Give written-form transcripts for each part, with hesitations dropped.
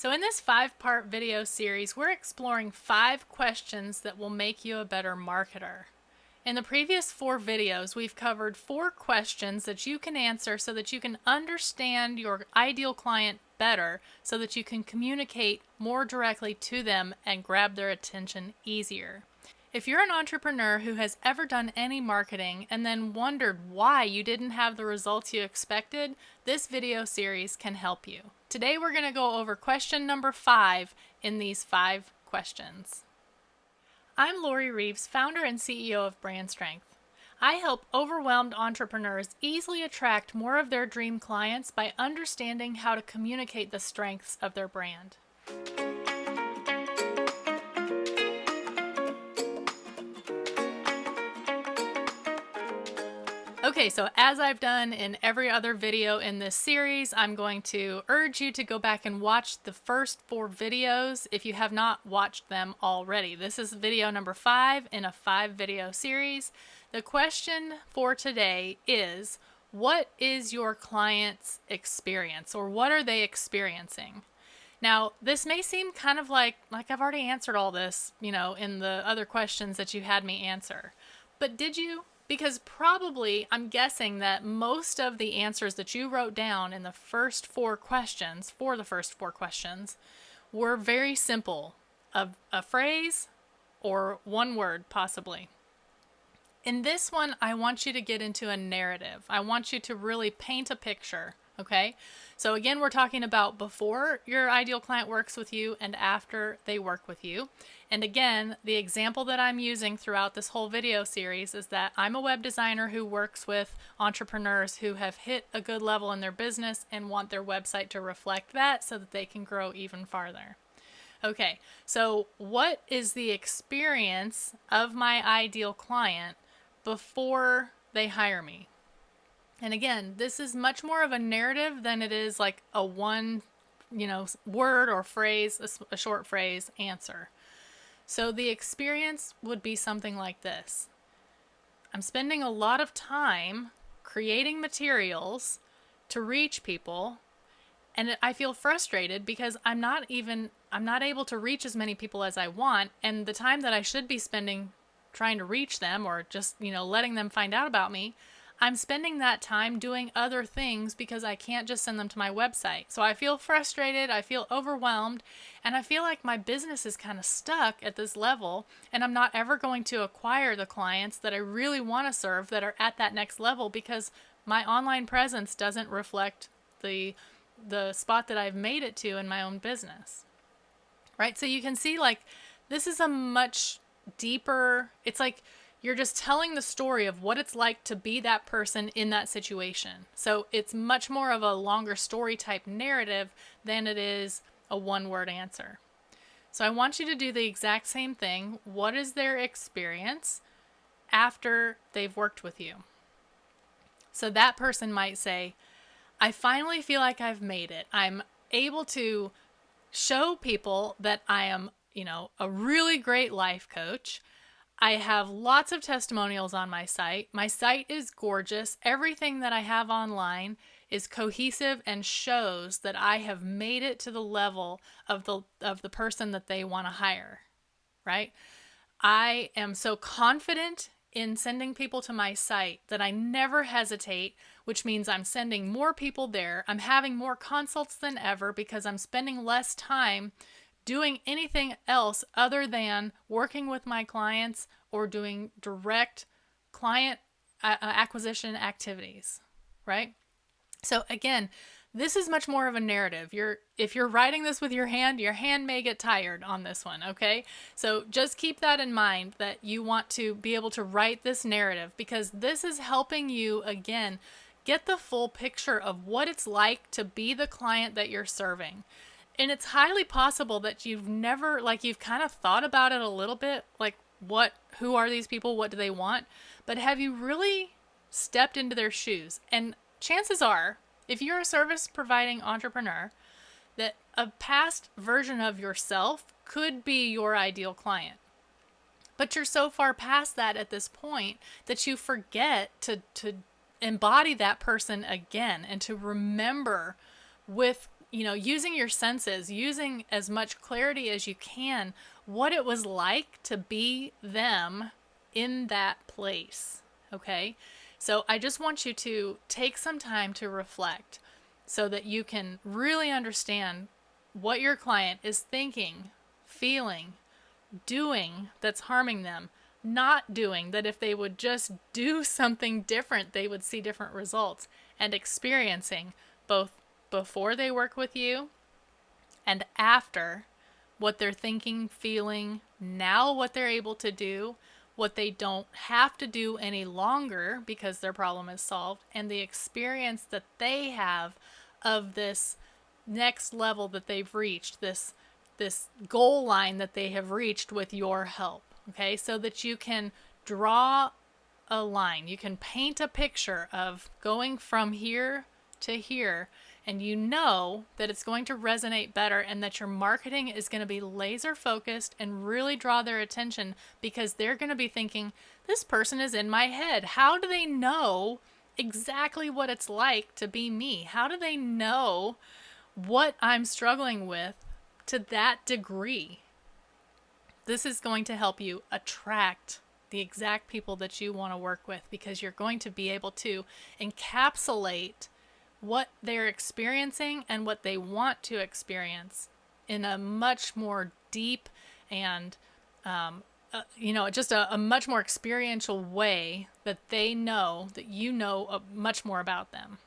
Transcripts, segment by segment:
So in this 5-part video series, we're exploring 5 questions that will make you a better marketer. In the previous 4 videos, we've covered 4 questions that you can answer so that you can understand your ideal client better, so that you can communicate more directly to them and grab their attention easier. If you're an entrepreneur who has ever done any marketing and then wondered why you didn't have the results you expected, this video series can help you. Today we're going to go over question number 5 in these 5 questions. I'm Lori Reeves, founder and CEO of Brand Strength. I help overwhelmed entrepreneurs easily attract more of their dream clients by understanding how to communicate the strengths of their brand. Okay, so as I've done in every other video in this series, I'm going to urge you to go back and watch the first 4 videos if you have not watched them already. This is video number 5 in a 5-video series. The question for today is, what is your client's experience, or what are they experiencing? Now, this may seem kind of like I've already answered all this, in the other questions that you had me answer. But did you? Because probably, I'm guessing that most of the answers that you wrote down in the first 4 questions, were very simple. A phrase or one word, possibly. In this one, I want you to get into a narrative. I want you to really paint a picture, okay? So again, we're talking about before your ideal client works with you and after they work with you. And again, the example that I'm using throughout this whole video series is that I'm a web designer who works with entrepreneurs who have hit a good level in their business and want their website to reflect that so that they can grow even farther. Okay, so what is the experience of my ideal client before they hire me? And again, this is much more of a narrative than it is like a one, word or phrase, a short phrase answer. So the experience would be something like this. I'm spending a lot of time creating materials to reach people, and I feel frustrated because I'm not able to reach as many people as I want, and the time that I should be spending trying to reach them or just, letting them find out about me, I'm spending that time doing other things because I can't just send them to my website. So I feel frustrated, I feel overwhelmed, and I feel like my business is kind of stuck at this level, and I'm not ever going to acquire the clients that I really want to serve that are at that next level because my online presence doesn't reflect the spot that I've made it to in my own business. Right? So you can see this is a much deeper, it's like you're just telling the story of what it's like to be that person in that situation. So it's much more of a longer story type narrative than it is a one-word answer. So I want you to do the exact same thing. What is their experience after they've worked with you? So that person might say, I finally feel like I've made it. I'm able to show people that I am, a really great life coach. I have lots of testimonials on my site. My site is gorgeous. Everything that I have online is cohesive and shows that I have made it to the level of the person that they want to hire, right? I am so confident in sending people to my site that I never hesitate, which means I'm sending more people there. I'm having more consults than ever because I'm spending less time doing anything else other than working with my clients or doing direct client acquisition activities, right? So again, this is much more of a narrative. If you're writing this with your hand may get tired on this one, okay? So just keep that in mind, that you want to be able to write this narrative, because this is helping you, again, get the full picture of what it's like to be the client that you're serving. And it's highly possible that you've never, you've kind of thought about it a little bit, who are these people? What do they want? But have you really stepped into their shoes? And chances are, if you're a service providing entrepreneur, that a past version of yourself could be your ideal client. But you're so far past that at this point that you forget to embody that person again and to remember with using your senses, using as much clarity as you can, what it was like to be them in that place. Okay? So I just want you to take some time to reflect so that you can really understand what your client is thinking, feeling, doing that's harming them, not doing that if they would just do something different, they would see different results, and experiencing both before they work with you and after, what they're thinking, feeling, now what they're able to do, what they don't have to do any longer because their problem is solved, and the experience that they have of this next level that they've reached, this goal line that they have reached with your help. Okay, so that you can draw a line, you can paint a picture of going from here to here, and you know that it's going to resonate better and that your marketing is going to be laser focused and really draw their attention, because they're going to be thinking, this person is in my head. How do they know exactly what it's like to be me? How do they know what I'm struggling with to that degree? This is going to help you attract the exact people that you want to work with, because you're going to be able to encapsulate what they're experiencing and what they want to experience in a much more deep and, just a much more experiential way that they know that you know much more about them.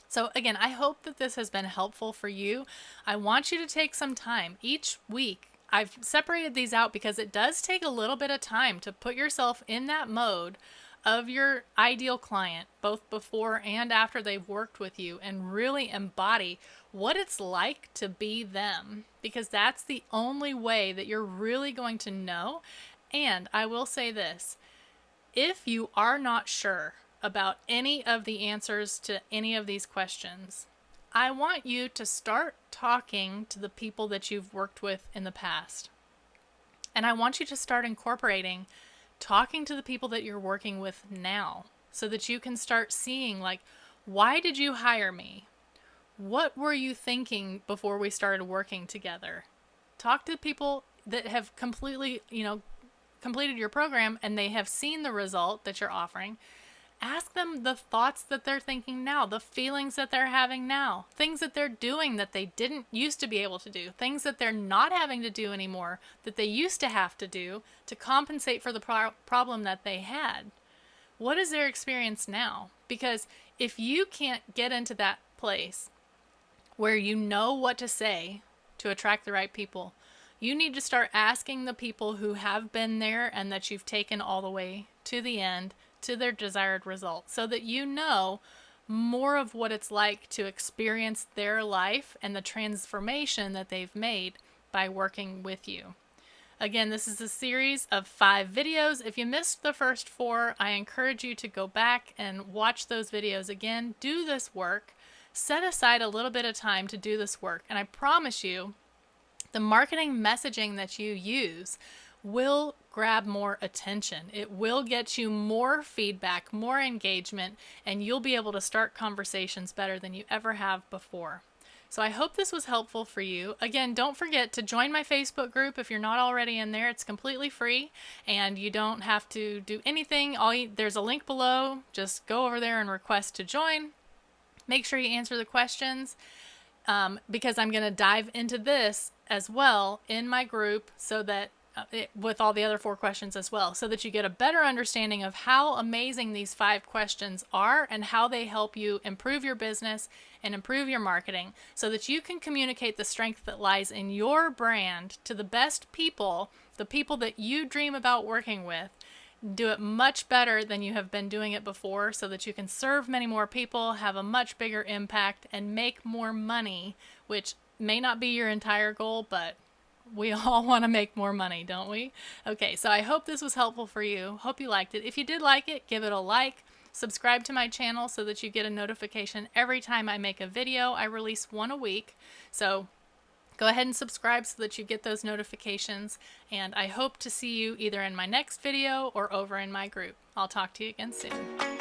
So again, I hope that this has been helpful for you. I want you to take some time each week. I've separated these out because it does take a little bit of time to put yourself in that mode of your ideal client, both before and after they've worked with you, and really embody what it's like to be them, because that's the only way that you're really going to know. And I will say this, if you are not sure about any of the answers to any of these questions, I want you to start talking to the people that you've worked with in the past. And I want you to start incorporating talking to the people that you're working with now, so that you can start seeing, like, why did you hire me? What were you thinking before we started working together? Talk to people that have completely, completed your program and they have seen the result that you're offering. Ask them the thoughts that they're thinking now, the feelings that they're having now, things that they're doing that they didn't used to be able to do, things that they're not having to do anymore that they used to have to do to compensate for the problem that they had. What is their experience now? Because if you can't get into that place where you know what to say to attract the right people, you need to start asking the people who have been there and that you've taken all the way to the end, to their desired result, so that you know more of what it's like to experience their life and the transformation that they've made by working with you. Again, this is a series of 5 videos. If you missed the first 4, I encourage you to go back and watch those videos again. Do this work. Set aside a little bit of time to do this work. And I promise you, the marketing messaging that you use will grab more attention. It will get you more feedback, more engagement, and you'll be able to start conversations better than you ever have before. So I hope this was helpful for you. Again, don't forget to join my Facebook group if you're not already in there. It's completely free and you don't have to do anything. There's a link below. Just go over there and request to join. Make sure you answer the questions because I'm going to dive into this as well in my group, so that with all the other 4 questions as well, so that you get a better understanding of how amazing these 5 questions are and how they help you improve your business and improve your marketing, so that you can communicate the strength that lies in your brand to the best people, the people that you dream about working with. Do it much better than you have been doing it before, so that you can serve many more people, have a much bigger impact, and make more money, which may not be your entire goal, but we all want to make more money, don't we? Okay, so I hope this was helpful for you. Hope you liked it. If you did like it, give it a like. Subscribe to my channel so that you get a notification every time I make a video. I release 1 a week. So go ahead and subscribe so that you get those notifications. And I hope to see you either in my next video or over in my group. I'll talk to you again soon.